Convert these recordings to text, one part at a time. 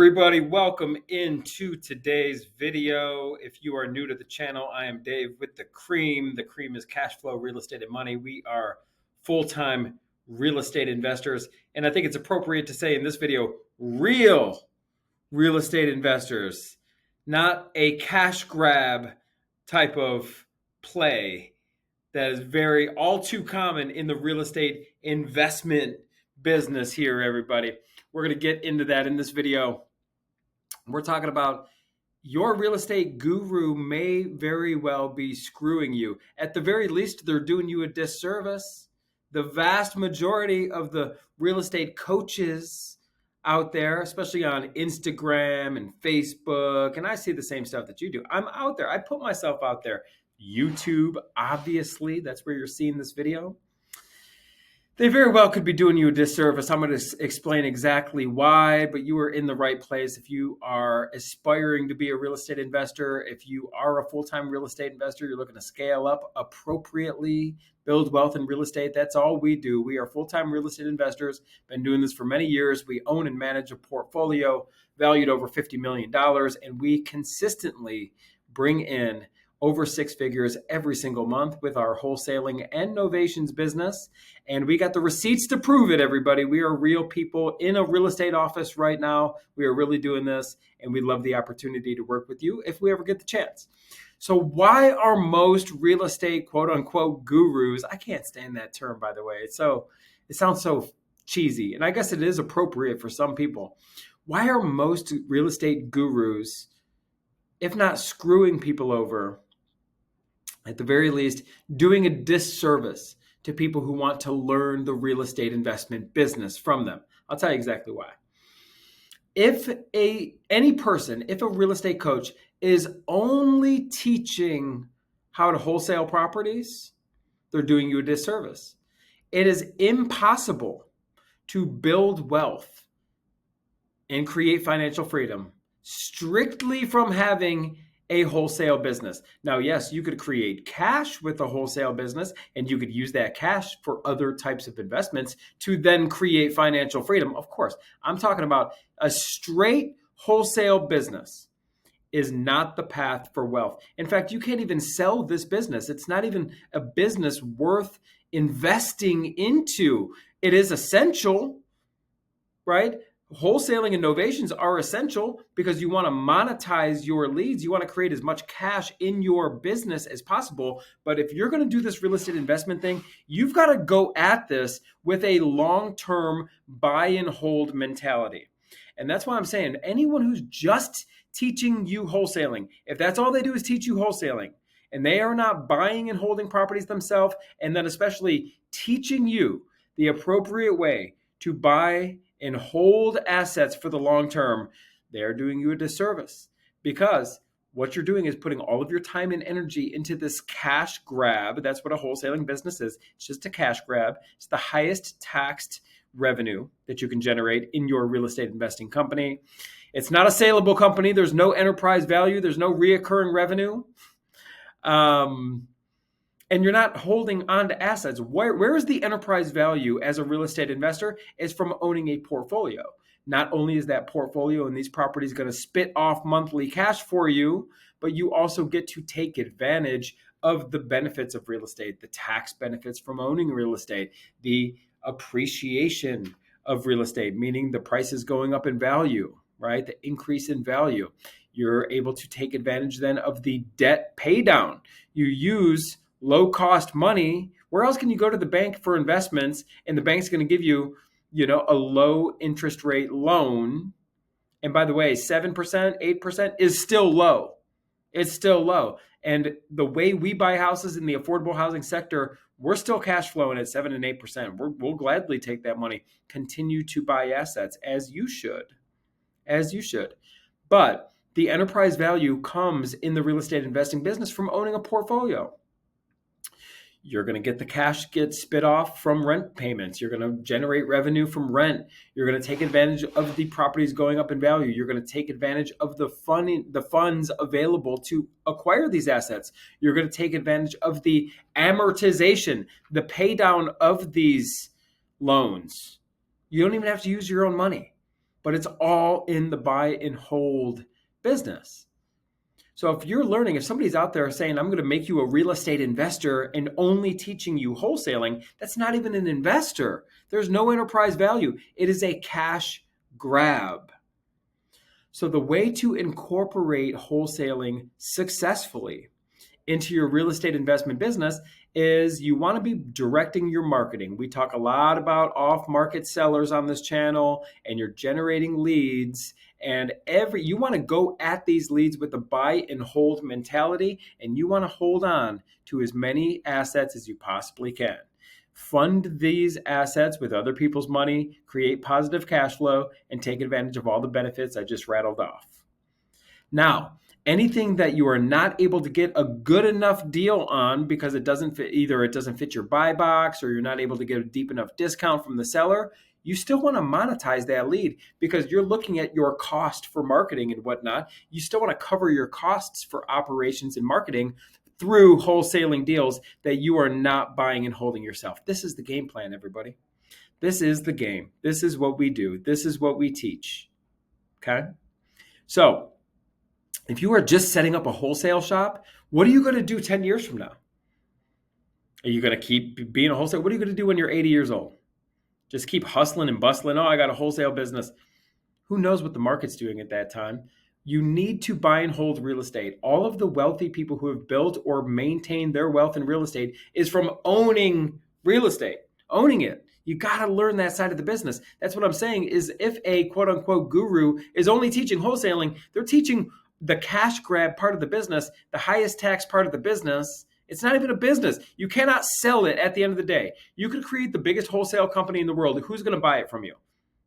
Everybody, welcome into today's video. If you are new to the channel, I am Dave with The Cream. The Cream is cash flow, real estate, and money. We are full-time real estate investors, and I think it's appropriate to say in this video, real real estate investors, not a cash grab type of play that is very all too common in the real estate investment business here, everybody. We're going to get into that in this video. We're talking about your real estate guru may very well be screwing you. At the very least, they're doing you a disservice. The vast majority of the real estate coaches out there, especially on Instagram and Facebook, and I see the same stuff that you do. I'm out there. I put myself out there. YouTube, obviously, that's where you're seeing this video. They very well could be doing you a disservice. I'm going to explain exactly why, but you are in the right place. If you are aspiring to be a real estate investor, if you are a full-time real estate investor, you're looking to scale up appropriately, build wealth in real estate, that's all we do. We are full-time real estate investors, been doing this for many years. We own and manage a portfolio valued over $50 million, and we consistently bring in over six figures every single month with our wholesaling and novations business. And we got the receipts to prove it, everybody. We are real people in a real estate office right now. We are really doing this, and we love the opportunity to work with you if we ever get the chance. So why are most real estate quote unquote gurus, I can't stand that term, by the way. It sounds so cheesy, and I guess it is appropriate for some people. Why are most real estate gurus, if not screwing people over, at the very least, doing a disservice to people who want to learn the real estate investment business from them? I'll tell you exactly why. If a real estate coach is only teaching how to wholesale properties, they're doing you a disservice. It is impossible to build wealth and create financial freedom strictly from having a wholesale business. Now, yes, you could create cash with a wholesale business, and you could use that cash for other types of investments to then create financial freedom. Of course, I'm talking about a straight wholesale business is not the path for wealth. In fact, you can't even sell this business. It's not even a business worth investing into. It is essential, right? Wholesaling and novations are essential because you want to monetize your leads. You want to create as much cash in your business as possible. But if you're going to do this real estate investment thing, you've got to go at this with a long-term buy and hold mentality. And that's why I'm saying anyone who's just teaching you wholesaling, if that's all they do is teach you wholesaling, and they are not buying and holding properties themselves, and then especially teaching you the appropriate way to buy and hold assets for the long term, they're doing you a disservice, because what you're doing is putting all of your time and energy into this cash grab. That's what a wholesaling business is. It's just a cash grab. It's the highest taxed revenue that you can generate in your real estate investing company. It's not a saleable company. There's no enterprise value. There's no reoccurring revenue. And you're not holding on to assets. Where is the enterprise value as a real estate investor? Is from owning a portfolio. Not only is that portfolio and these properties going to spit off monthly cash for you, but you also get to take advantage of the benefits of real estate, the tax benefits from owning real estate, the appreciation of real estate, meaning the price is going up in value, right? The increase in value. You're able to take advantage then of the debt pay down. You use low-cost money. Where else can you go to the bank for investments, and the bank's going to give you, a low interest rate loan? And by the way, 7%, 8% is still low. It's still low. And the way we buy houses in the affordable housing sector, we're still cash flowing at 7 and 8%. We'll gladly take that money, continue to buy assets as you should. But the enterprise value comes in the real estate investing business from owning a portfolio. You're going to get the cash get spit off from rent payments. You're going to generate revenue from rent. You're going to take advantage of the properties going up in value. You're going to take advantage of the funds available to acquire these assets. You're going to take advantage of the amortization, the pay down of these loans. You don't even have to use your own money. but it's all in the buy and hold business. So if somebody's out there saying, I'm going to make you a real estate investor and only teaching you wholesaling, that's not even an investor. There's no enterprise value. It is a cash grab. So the way to incorporate wholesaling successfully into your real estate investment business is you want to be directing your marketing. We talk a lot about off-market sellers on this channel, and you're generating leads, and you want to go at these leads with a buy and hold mentality, and you want to hold on to as many assets as you possibly can. Fund these assets with other people's money, create positive cash flow, and take advantage of all the benefits I just rattled off. Now, anything that you are not able to get a good enough deal on because it doesn't fit, either it doesn't fit your buy box or you're not able to get a deep enough discount from the seller, you still want to monetize that lead because you're looking at your cost for marketing and whatnot. You still want to cover your costs for operations and marketing through wholesaling deals that you are not buying and holding yourself. This is the game plan, everybody. This is the game. This is what we do. This is what we teach. Okay? So, if you are just setting up a wholesale shop, what are you going to do 10 years from now? Are you going to keep being a wholesale? What are you going to do when you're 80 years old? Just keep hustling and bustling. Oh, I got a wholesale business. Who knows what the market's doing at that time? You need to buy and hold real estate. All of the wealthy people who have built or maintained their wealth in real estate is from owning real estate, owning it. You got to learn that side of the business. That's what I'm saying is if a quote unquote guru is only teaching wholesaling, they're teaching the cash grab part of the business, the highest tax part of the business. It's not even a business. You cannot sell it at the end of the day. You could create the biggest wholesale company in the world. Who's going to buy it from you?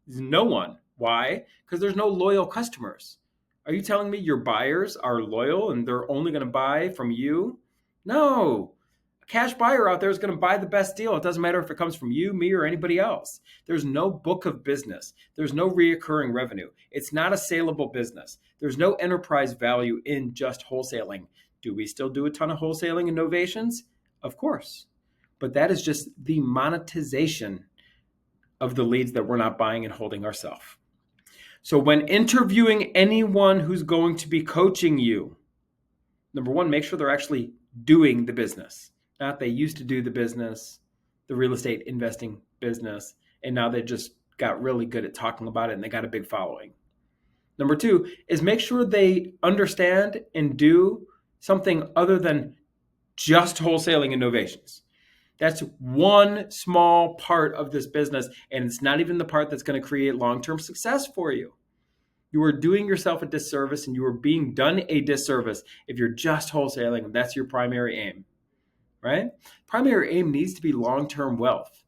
No one. Why? Because there's no loyal customers. Are you telling me your buyers are loyal and they're only going to buy from you? No. A cash buyer out there is going to buy the best deal. It doesn't matter if it comes from you, me, or anybody else. There's no book of business. There's no reoccurring revenue. It's not a saleable business. There's no enterprise value in just wholesaling. Do we still do a ton of wholesaling and novations? Of course. But that is just the monetization of the leads that we're not buying and holding ourselves. So when interviewing anyone who's going to be coaching you, number one, make sure they're actually doing the business. Not they used to do the business, the real estate investing business, and now they just got really good at talking about it and they got a big following. Number two is make sure they understand and do something other than just wholesaling and novations. That's one small part of this business, and it's not even the part that's going to create long-term success for you. You are doing yourself a disservice, and you are being done a disservice if you're just wholesaling and that's your primary aim, right? Primary aim needs to be long-term wealth,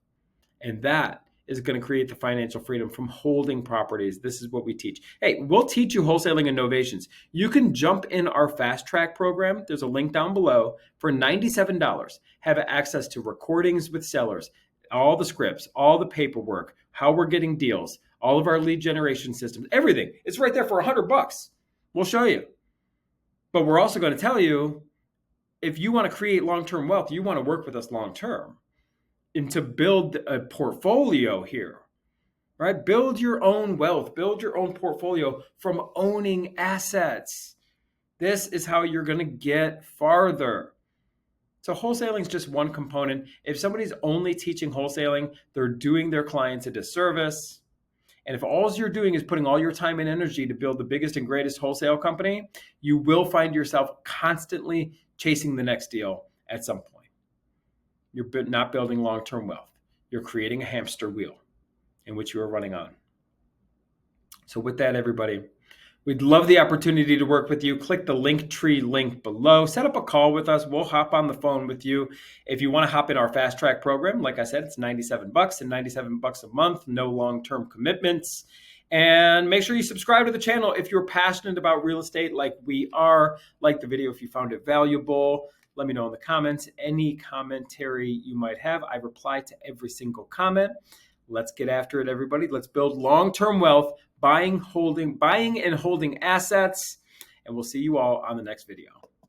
and that is going to create the financial freedom from holding properties. This is what we teach. Hey, we'll teach you wholesaling and novations. You can jump in our fast track program. There's a link down below for $97. Have access to recordings with sellers, all the scripts, all the paperwork, how we're getting deals, all of our lead generation systems, everything. It's right there for $100. We'll show you. But we're also going to tell you, if you want to create long-term wealth, you want to work with us long-term. And to build a portfolio here, right? Build your own wealth, build your own portfolio from owning assets. This is how you're going to get farther. So wholesaling is just one component. If somebody's only teaching wholesaling, they're doing their clients a disservice. And if all you're doing is putting all your time and energy to build the biggest and greatest wholesale company, you will find yourself constantly chasing the next deal at some point. You're not building long-term wealth. You're creating a hamster wheel in which you are running on. So with that, everybody, we'd love the opportunity to work with you. Click the Linktree link below. Set up a call with us. We'll hop on the phone with you. If you want to hop in our fast track program, like I said, it's $97 and $97 a month, no long-term commitments. And make sure you subscribe to the channel if you're passionate about real estate like we are. Like the video if you found it valuable. Let me know in the comments any commentary you might have. I reply to every single comment. Let's get after it, everybody. Let's build long-term wealth, buying and holding assets, and we'll see you all on the next video.